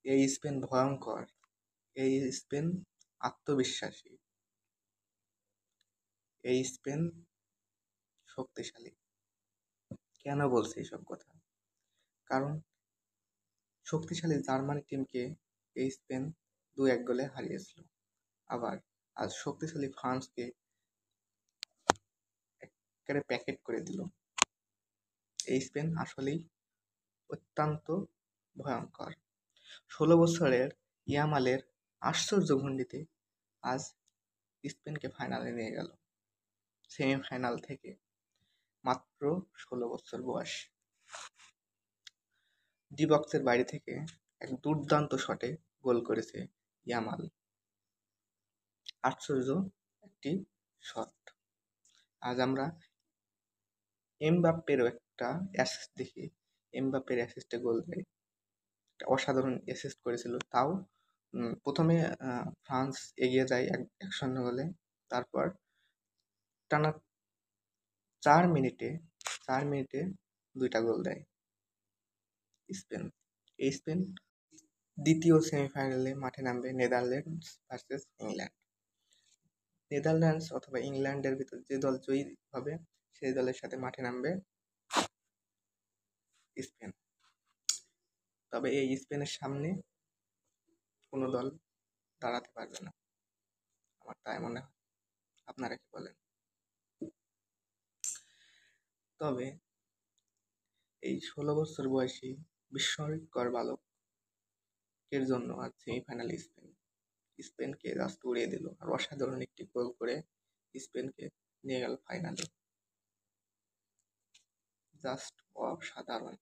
এই স্পেন ভয়ঙ্কর, এই স্পেন আত্মবিশ্বাসী, এই স্পেন শক্তিশালী। কেন বলছি এইসব কথা? কারণ শক্তিশালী জার্মানি টিমকে এই স্পেন 2-1 গোলে হারিয়েছিল। আবার আজ শক্তিশালী ফ্রান্সকে একেবারে প্যাকেট করে দিল। এই স্পেন আসলেই অত্যন্ত ভয়ঙ্কর। 16 বছরের ইয়ামালের আশ্চর্য ভঙ্গিতে আজ স্পেনকে ফাইনালে নিয়ে গেল। সেমিফাইনাল থেকে মাত্র 16 বছর বয়স। ডি বক্সের বাইরে থেকে এক দুর্দান্ত শটে গোল করেছে ইয়ামাল। আশ্চর্য একটি শট। আজ আমরা এমবাপ্পেরও একটা অ্যাসিস্ট দেখি। এমবাপ্পের অ্যাসিস্টে গোল দেয়, একটা অসাধারণ অ্যাসিস্ট করেছিল। তাও প্রথমে ফ্রান্স এগিয়ে যায় 1-0 গোলে। তারপর টানা 4 মিনিটে 2টা গোল দেয় স্পেন। এই স্পেন দ্বিতীয় সেমিফাইনালে মাঠে নামবে নেদারল্যান্ডস ভার্সেস ইংল্যান্ড। নেদারল্যান্ডস অথবা ইংল্যান্ডের ভিতর যে দল জয়ী হবে সেই দলের সাথে মাঠে নামবে স্পেন। তবে এই স্পেনের সামনে কোনো দল দাঁড়াতে পারবে না, আমার তাই মনে হয়। আপনারা কি বলেন? তবে এই 16 বছর বয়সী বিস্ময়কর বালকের জন্য আজ সেমিফাইনালে স্পেনকে জাস্ট উড়িয়ে দিল, আর অসাধারণ একটি গোল করে স্পেনকে নিয়ে গেল ফাইনালে। জাস্ট অসাধারণ।